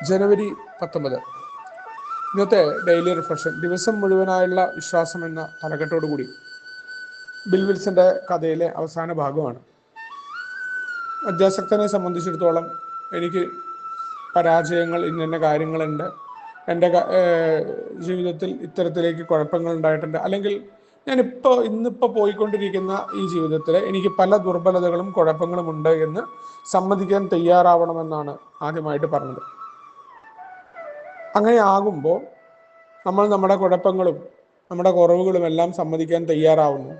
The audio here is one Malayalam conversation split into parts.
ജനുവരി 19 ഇന്നത്തെ ഡെയിലി റിഫ്ലക്ഷൻ. ദിവസം മുഴുവനായുള്ള വിശ്വാസം എന്ന തലക്കെട്ടോടുകൂടി ബിൽ വിൽസന്റെ കഥയിലെ അവസാന ഭാഗമാണ്. മദ്യാസക്തനെ സംബന്ധിച്ചിടത്തോളം എനിക്ക് പരാജയങ്ങൾ, ഇന്ന കാര്യങ്ങളുണ്ട്, എൻ്റെ ജീവിതത്തിൽ ഇത്തരത്തിലേക്ക് കുഴപ്പങ്ങൾ ഉണ്ടായിട്ടുണ്ട്, അല്ലെങ്കിൽ ഇന്നിപ്പോൾ പോയിക്കൊണ്ടിരിക്കുന്ന ഈ ജീവിതത്തിൽ എനിക്ക് പല ദുർബലതകളും കുഴപ്പങ്ങളും ഉണ്ട് എന്ന് സമ്മതിക്കാൻ തയ്യാറാവണമെന്നാണ് ആദ്യമായിട്ട് പറഞ്ഞത്. അങ്ങനെ ആകുമ്പോൾ നമ്മൾ നമ്മുടെ കുഴപ്പങ്ങളും നമ്മുടെ കുറവുകളും എല്ലാം സമ്മതിക്കാൻ തയ്യാറാവുന്നു.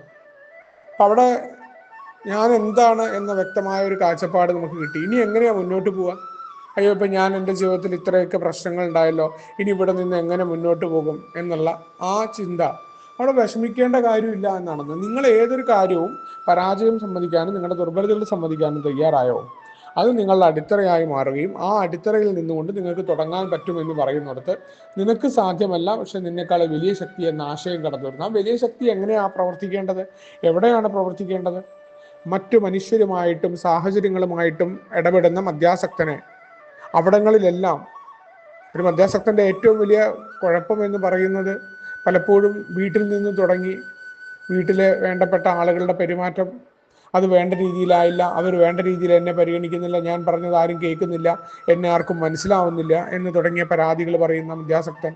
അപ്പം അവിടെ ഞാൻ എന്താണ് എന്ന വ്യക്തമായ ഒരു കാഴ്ചപ്പാട് നമുക്ക് കിട്ടി. ഇനി എങ്ങനെയാണ് മുന്നോട്ട് പോവുക? അയ്യോ, ഇപ്പം ഞാൻ എൻ്റെ ജീവിതത്തിൽ ഇത്രയൊക്കെ പ്രശ്നങ്ങൾ ഉണ്ടായല്ലോ, ഇനി ഇവിടെ നിന്ന് എങ്ങനെ മുന്നോട്ട് പോകും എന്നുള്ള ആ ചിന്ത, അവിടെ വിഷമിക്കേണ്ട കാര്യമില്ല എന്നാണെന്ന്. നിങ്ങൾ ഏതൊരു കാര്യവും പരാജയം സമ്മതിക്കാനും നിങ്ങളുടെ ദുർബലതകൾ സമ്മതിക്കാനും തയ്യാറായോ, അത് നിങ്ങളുടെ അടിത്തറയായി മാറുകയും ആ അടിത്തറയിൽ നിന്നുകൊണ്ട് നിങ്ങൾക്ക് തുടങ്ങാൻ പറ്റുമെന്ന് പറയുന്നിടത്ത് നിനക്ക് സാധ്യമല്ല, പക്ഷെ നിന്നെക്കാൾ വലിയ ശക്തി എന്ന ആശയം കടന്നു വരുന്നു. ആ വലിയ ശക്തി എങ്ങനെയാണ് പ്രവർത്തിക്കേണ്ടത്, എവിടെയാണ് പ്രവർത്തിക്കേണ്ടത്? മറ്റു മനുഷ്യരുമായിട്ടും സാഹചര്യങ്ങളുമായിട്ടും ഇടപെടുന്ന മദ്യാസക്തനെ അവിടങ്ങളിലെല്ലാം, ഒരു മദ്യാസക്തൻ്റെ ഏറ്റവും വലിയ കുഴപ്പം എന്ന് പറയുന്നത് പലപ്പോഴും വീട്ടിൽ നിന്ന് തുടങ്ങി വീട്ടിലെ വേണ്ടപ്പെട്ട ആളുകളുടെ പെരുമാറ്റം അത് വേണ്ട രീതിയിലായില്ല, അവർ വേണ്ട രീതിയിൽ എന്നെ പരിഗണിക്കുന്നില്ല, ഞാൻ പറഞ്ഞത് ആരും കേൾക്കുന്നില്ല, എന്നെ ആർക്കും മനസ്സിലാവുന്നില്ല എന്ന് തുടങ്ങിയ പരാതികൾ പറയുന്ന മദ്യാസക്തൻ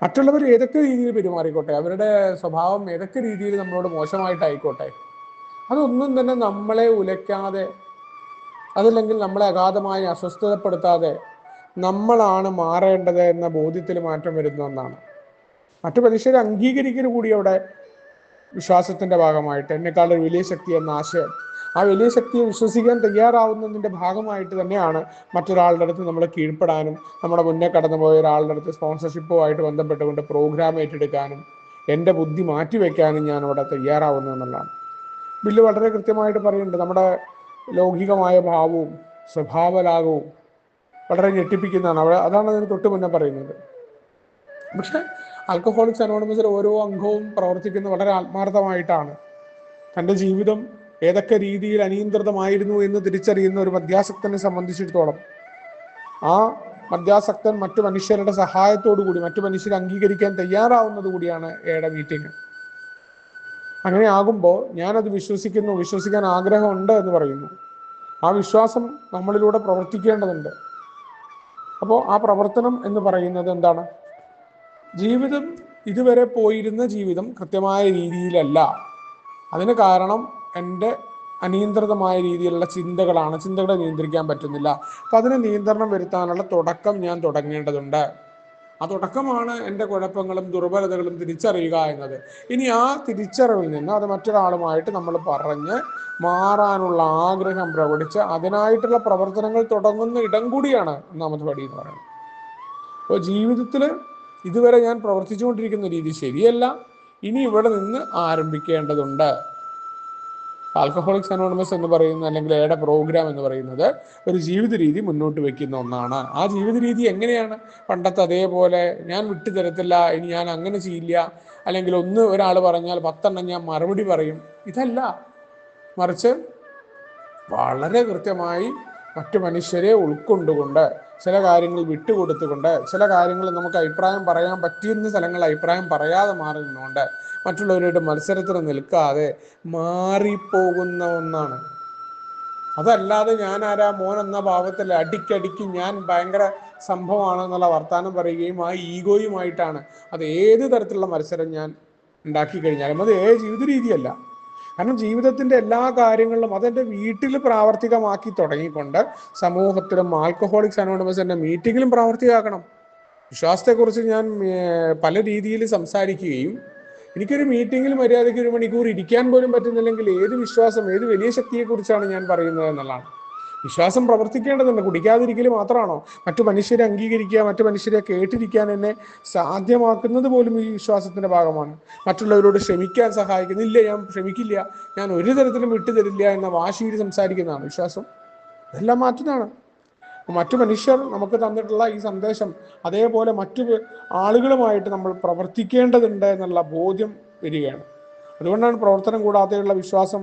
മറ്റുള്ളവർ ഏതൊക്കെ രീതിയിൽ പെരുമാറിക്കോട്ടെ, അവരുടെ സ്വഭാവം ഏതൊക്കെ രീതിയിൽ നമ്മളോട് മോശമായിട്ടായിക്കോട്ടെ, അതൊന്നും തന്നെ നമ്മളെ ഉലയ്ക്കാതെ, അതല്ലെങ്കിൽ നമ്മളെ അഗാധമായി അസ്വസ്ഥതപ്പെടുത്താതെ നമ്മളാണ് മാറേണ്ടത് എന്ന ബോധ്യത്തിൽ മാറ്റം വരുന്ന ഒന്നാണ്. മറ്റു മനുഷ്യരെ അംഗീകരിക്കൽ കൂടി അവിടെ വിശ്വാസത്തിന്റെ ഭാഗമായിട്ട്, എന്നെക്കാൾ ഒരു വലിയ ശക്തി എന്ന ആശയം, ആ വലിയ ശക്തിയെ വിശ്വസിക്കാൻ തയ്യാറാവുന്നതിൻ്റെ ഭാഗമായിട്ട് തന്നെയാണ് മറ്റൊരാളുടെ അടുത്ത് നമ്മൾ കീഴ്പ്പെടാനും, നമ്മുടെ മുന്നേ കടന്നുപോയ ഒരാളുടെ അടുത്ത് സ്പോൺസർഷിപ്പുമായിട്ട് ബന്ധപ്പെട്ടുകൊണ്ട് പ്രോഗ്രാം ഏറ്റെടുക്കാനും, എൻ്റെ ബുദ്ധി മാറ്റിവെക്കാനും ഞാൻ അവിടെ തയ്യാറാവുന്നു എന്നുള്ളതാണ്. ബില്ല് വളരെ കൃത്യമായിട്ട് പറയുന്നുണ്ട്. നമ്മുടെ ലൗകികമായ ഭാവവും സ്വഭാവലാകവും വളരെ ഞെട്ടിപ്പിക്കുന്നതാണ്. അതാണ് അതിന് തൊട്ട് മുന്നേ പറയുന്നത്. പക്ഷെ ആൽക്കഹോളിക്സ് അനോണിമസിൽ ഓരോ അംഗവും പ്രവർത്തിക്കുന്നത് വളരെ ആത്മാർത്ഥമായിട്ടാണ്. തൻ്റെ ജീവിതം ഏതൊക്കെ രീതിയിൽ അനിയന്ത്രിതമായിരുന്നു എന്ന് തിരിച്ചറിയുന്ന ഒരു മദ്യാസക്തനെ സംബന്ധിച്ചിടത്തോളം ആ മദ്യാസക്തൻ മറ്റു മനുഷ്യരുടെ സഹായത്തോടു കൂടി മറ്റു മനുഷ്യരെ അംഗീകരിക്കാൻ തയ്യാറാവുന്നത് കൂടിയാണ് എയുടെ മീറ്റിംഗ്. അങ്ങനെ ആകുമ്പോൾ ഞാനത് വിശ്വസിക്കാൻ ആഗ്രഹമുണ്ട് എന്ന് പറയുന്നു. ആ വിശ്വാസം നമ്മളിലൂടെ പ്രവർത്തിക്കേണ്ടതുണ്ട്. അപ്പോൾ ആ പ്രവർത്തനം എന്ന് പറയുന്നത് എന്താണ്? ജീവിതം ഇതുവരെ പോയിരുന്ന ജീവിതം കൃത്യമായ രീതിയിലല്ല. അതിന് കാരണം എൻ്റെ അനിയന്ത്രിതമായ രീതിയിലുള്ള ചിന്തകളാണ്. ചിന്തകളെ നിയന്ത്രിക്കാൻ പറ്റുന്നില്ല. അപ്പം അതിന് നിയന്ത്രണം വരുത്താനുള്ള തുടക്കം ഞാൻ തുടങ്ങേണ്ടതുണ്ട്. ആ തുടക്കമാണ് എൻ്റെ കുഴപ്പങ്ങളും ദുർബലതകളും തിരിച്ചറിയുക എന്നത്. ഇനി ആ തിരിച്ചറിവിൽ നിന്ന് അത് മറ്റൊരാളുമായിട്ട് നമ്മൾ പറഞ്ഞ് മാറാനുള്ള ആഗ്രഹം പ്രകടിച്ച് അതിനായിട്ടുള്ള പ്രവർത്തനങ്ങൾ തുടങ്ങുന്ന ഇടം കൂടിയാണ് ഒന്നാമത്തെ പടി എന്ന് പറയുന്നത്. അപ്പോൾ ജീവിതത്തിൽ ഇതുവരെ ഞാൻ പ്രവർത്തിച്ചുകൊണ്ടിരിക്കുന്ന രീതി ശരിയല്ല, ഇനി ഇവിടെ നിന്ന് ആരംഭിക്കേണ്ടതുണ്ട്. ആൽക്കഹോളിക്സ് അനോണിമസ് എന്ന് പറയുന്ന, അല്ലെങ്കിൽ എയുടെ പ്രോഗ്രാം എന്ന് പറയുന്നത് ഒരു ജീവിത രീതി മുന്നോട്ട് വെക്കുന്ന ഒന്നാണ്. ആ ജീവിത രീതി എങ്ങനെയാണ്? പണ്ടത്തെ അതേപോലെ ഞാൻ വിട്ടുതരത്തില്ല, ഇനി ഞാൻ അങ്ങനെ ചെയ്യില്ല, അല്ലെങ്കിൽ ഒരാൾ പറഞ്ഞാൽ 10 ഞാൻ മറുപടി പറയും, ഇതല്ല. മറിച്ച് വളരെ കൃത്യമായി മറ്റു മനുഷ്യരെ ഉൾക്കൊണ്ടുകൊണ്ട്, ചില കാര്യങ്ങൾ വിട്ടുകൊടുത്തുകൊണ്ട്, ചില കാര്യങ്ങൾ നമുക്ക് അഭിപ്രായം പറയാൻ പറ്റുന്ന സ്ഥലങ്ങളിൽ അഭിപ്രായം പറയാതെ മാറി നിന്നുകൊണ്ട്, മറ്റുള്ളവരുടെ മത്സരത്തിന് നിൽക്കാതെ മാറിപ്പോകുന്ന ഒന്നാണ്. അതല്ലാതെ ഞാൻ ആരാ മോൻ എന്ന ഭാവത്തിൽ അടിക്കടിക്ക് ഞാൻ ഭയങ്കര സംഭവമാണെന്നുള്ള വർത്താനം പറയുകയും ആ ഈഗോയുമായിട്ടാണ് അത് ഏത് തരത്തിലുള്ള മത്സരം ഞാൻ ഉണ്ടാക്കി കഴിഞ്ഞാലും അത് ജീവിത രീതിയല്ല. കാരണം ജീവിതത്തിന്റെ എല്ലാ കാര്യങ്ങളിലും അതെൻ്റെ വീട്ടിൽ പ്രാവർത്തികമാക്കി തുടങ്ങിക്കൊണ്ട് സമൂഹത്തിലും ആൽക്കഹോളിക്സ് അനോണിമസിന്റെ മീറ്റിങ്ങിലും പ്രാവർത്തികമാക്കണം. വിശ്വാസത്തെക്കുറിച്ച് ഞാൻ പല രീതിയിൽ സംസാരിക്കുകയും എനിക്കൊരു മീറ്റിങ്ങിൽ മര്യാദയ്ക്ക് 1 മണിക്കൂർ ഇരിക്കാൻ പോലും പറ്റുന്നില്ലെങ്കിൽ ഏത് വിശ്വാസം, ഏത് വലിയ ശക്തിയെക്കുറിച്ചാണ് ഞാൻ പറയുന്നത് എന്നുള്ളതാണ്. വിശ്വാസം പ്രവർത്തിക്കേണ്ടതുണ്ട്. കുടിക്കാതിരിക്കൽ മാത്രമാണോ? മറ്റു മനുഷ്യരെ അംഗീകരിക്കുക, മറ്റു മനുഷ്യരെ കേട്ടിരിക്കാൻ എന്നെ സാധ്യമാക്കുന്നത് പോലും ഈ വിശ്വാസത്തിന്റെ ഭാഗമാണ്. മറ്റുള്ളവരോട് ക്ഷമിക്കാൻ സഹായിക്കുന്നില്ല, ഞാൻ ക്ഷമിക്കില്ല, ഞാൻ ഒരു തരത്തിലും വിട്ടുതരില്ല എന്ന വാശിയിൽ സംസാരിക്കുന്നതാണ് വിശ്വാസം. ഇതെല്ലാം മാറ്റുന്നതാണ്. മറ്റു മനുഷ്യർ നമുക്ക് തന്നിട്ടുള്ള ഈ സന്ദേശം അതേപോലെ മറ്റു ആളുകളുമായിട്ട് നമ്മൾ പ്രവർത്തിക്കേണ്ടതുണ്ട് എന്നുള്ള ബോധ്യം വരികയാണ്. അതുകൊണ്ടാണ് പ്രവർത്തനം കൂടാതെയുള്ള വിശ്വാസം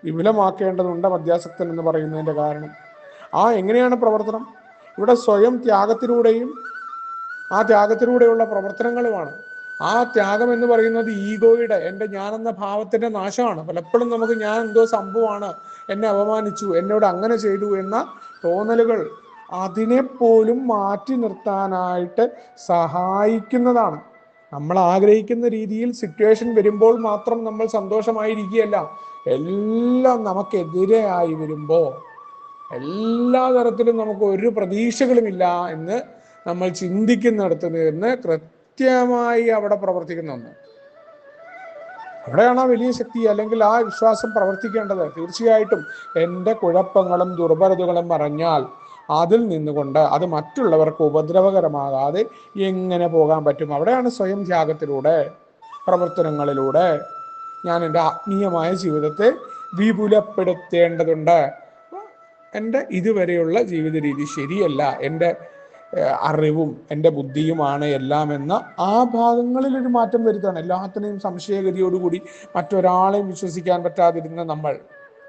വിപുലമാക്കേണ്ടതുണ്ട് മദ്യാസക്തൻ എന്ന് പറയുന്നതിൻ്റെ കാരണം. എങ്ങനെയാണ് പ്രവർത്തനം? ഇവിടെ സ്വയം ത്യാഗത്തിലൂടെയും ആ ത്യാഗത്തിലൂടെയുള്ള പ്രവർത്തനങ്ങളുമാണ്. ആ ത്യാഗം എന്ന് പറയുന്നത് ഈഗോയുടെ, എൻ്റെ ഞാനെന്ന ഭാവത്തിന്റെ നാശമാണ്. പലപ്പോഴും നമുക്ക് ഞാൻ എന്തോ സംഭവമാണ്, എന്നെ അപമാനിച്ചു, എന്നോട് അങ്ങനെ ചെയ്തു എന്ന തോന്നലുകൾ അതിനെപ്പോലും മാറ്റി നിർത്താനായിട്ട് സഹായിക്കുന്നതാണ്. നമ്മൾ ആഗ്രഹിക്കുന്ന രീതിയിൽ സിറ്റുവേഷൻ വരുമ്പോൾ മാത്രം നമ്മൾ സന്തോഷമായിരിക്കുകയല്ല, എല്ലാം നമുക്കെതിരെയായി വരുമ്പോൾ, എല്ലാ തരത്തിലും നമുക്ക് ഒരു പ്രതീക്ഷകളുമില്ല എന്ന് നമ്മൾ ചിന്തിക്കുന്നിടത്ത് നിന്ന് കൃത്യമായി അവിടെ പ്രവർത്തിക്കുന്ന ഒന്ന്, അവിടെയാണ് ആ വലിയ ശക്തി അല്ലെങ്കിൽ ആ വിശ്വാസം പ്രവർത്തിക്കേണ്ടത്. തീർച്ചയായിട്ടും എൻ്റെ കുഴപ്പങ്ങളും ദുർബലതകളും പറഞ്ഞാൽ അതിൽ നിന്നുകൊണ്ട് അത് മറ്റുള്ളവർക്ക് ഉപദ്രവകരമാകാതെ എങ്ങനെ പോകാൻ പറ്റും? അവിടെയാണ് സ്വയം ത്യാഗത്തിലൂടെ, പ്രവർത്തനങ്ങളിലൂടെ ഞാൻ എൻ്റെ ആത്മീയമായ ജീവിതത്തെ വിപുലപ്പെടുത്തേണ്ടതുണ്ട്. എൻ്റെ ഇതുവരെയുള്ള ജീവിത രീതി ശരിയല്ല, എൻ്റെ അറിവും എൻ്റെ ബുദ്ധിയുമാണ് എല്ലാം എന്ന ആ ഭാഗങ്ങളിൽ ഒരു മാറ്റം വരുത്താണ്. എല്ലാത്തിനെയും സംശയഗതിയോടുകൂടി മറ്റൊരാളെയും വിശ്വസിക്കാൻ പറ്റാതിരുന്ന നമ്മൾ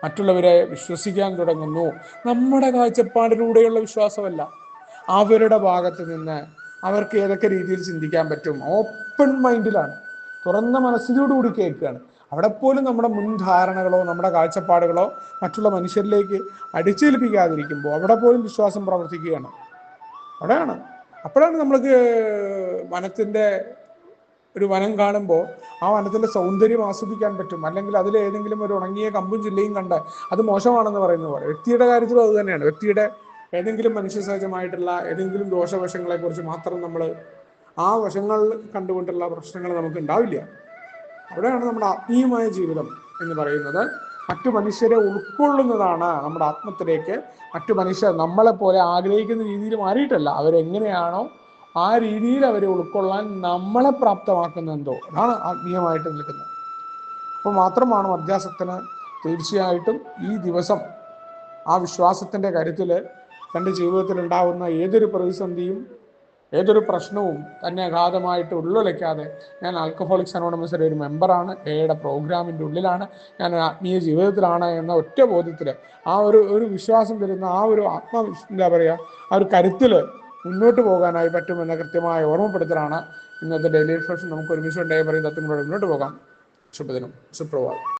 മറ്റുള്ളവരെ വിശ്വസിക്കാൻ തുടങ്ങുന്നു. നമ്മുടെ കാഴ്ചപ്പാടിലൂടെയുള്ള വിശ്വാസമല്ല, അവരുടെ ഭാഗത്ത് നിന്ന് അവർക്ക് ഏതൊക്കെ രീതിയിൽ ചിന്തിക്കാൻ പറ്റും, ഓപ്പൺ മൈൻഡിലാണ്, തുറന്ന മനസ്സിനോടുകൂടി കേൾക്കുകയാണ്. അവിടെ പോലും നമ്മുടെ മുൻധാരണകളോ നമ്മുടെ കാഴ്ചപ്പാടുകളോ മറ്റുള്ള മനുഷ്യരിലേക്ക് അടിച്ചേൽപ്പിക്കാതിരിക്കുമ്പോൾ അവിടെ പോലും വിശ്വാസം പ്രവർത്തിക്കുകയാണ്. അവിടെയാണ്, അപ്പോഴാണ് നമ്മൾക്ക് വനത്തിൻ്റെ ഒരു വനം കാണുമ്പോൾ ആ വനത്തിൻ്റെ സൗന്ദര്യം ആസ്വദിക്കാൻ പറ്റും. അല്ലെങ്കിൽ അതിൽ ഏതെങ്കിലും ഒരു ഉണങ്ങിയ കമ്പും ചില്ലയും കണ്ട് അത് മോശമാണെന്ന് പറയുന്ന പോലെ വ്യക്തിയുടെ കാര്യത്തിലും അത് തന്നെയാണ്. വ്യക്തിയുടെ ഏതെങ്കിലും മനുഷ്യസഹജമായിട്ടുള്ള ഏതെങ്കിലും ദോഷവശങ്ങളെക്കുറിച്ച് മാത്രം നമ്മൾ ആ വശങ്ങൾ കണ്ടുകൊണ്ടുള്ള പ്രശ്നങ്ങൾ നമുക്ക് ഉണ്ടാവില്ല. അവിടെയാണ് നമ്മുടെ ആത്മീയമായ ജീവിതം എന്ന് പറയുന്നത്. മറ്റു മനുഷ്യരെ ഉൾക്കൊള്ളുന്നതാണ് നമ്മുടെ ആത്മത്തിലേക്ക്. മറ്റു മനുഷ്യർ നമ്മളെപ്പോലെ ആഗ്രഹിക്കുന്ന രീതിയിൽ മാറിയിട്ടല്ല, അവരെങ്ങനെയാണോ ആ രീതിയിൽ അവരെ ഉൾക്കൊള്ളാൻ നമ്മളെ പ്രാപ്തമാക്കുന്നെന്തോ അതാണ് ആത്മീയമായിട്ട് നിൽക്കുന്നത്. അപ്പോൾ മാത്രമാണ് മധ്യാസക്തന് തീർച്ചയായിട്ടും ഈ ദിവസം ആ വിശ്വാസത്തിൻ്റെ കരുത്തിൽ തൻ്റെ ജീവിതത്തിൽ ഉണ്ടാകുന്ന ഏതൊരു പ്രതിസന്ധിയും ഏതൊരു പ്രശ്നവും തന്നെ അഗാധമായിട്ട് ഉള്ളുലയ്ക്കാതെ, ഞാൻ ആൽക്കഹോളിക്സ് അനോണിമസിൻ്റെ ഒരു മെമ്പറാണ്, എയുടെ പ്രോഗ്രാമിൻ്റെ ഉള്ളിലാണ്, ഞാൻ ആത്മീയ ജീവിതത്തിലാണ് എന്ന ഒറ്റ ബോധ്യത്തിൽ ആ ഒരു വിശ്വാസം തരുന്ന ആ ഒരു എന്താ പറയുക, ആ ഒരു കരുത്തിൽ മുന്നോട്ട് പോകാനായി പറ്റുമെന്ന കൃത്യമായ ഓർമ്മപ്പെടുത്തലാണ് ഇന്നത്തെ ഡെയിലി റിഫ്ലക്ഷൻ. നമുക്ക് ഒരുമിച്ച് ഡേ പറയും തത്വങ്ങളോട് മുന്നോട്ട് പോകാം. ശുഭദിനം, സുപ്രഭാതം.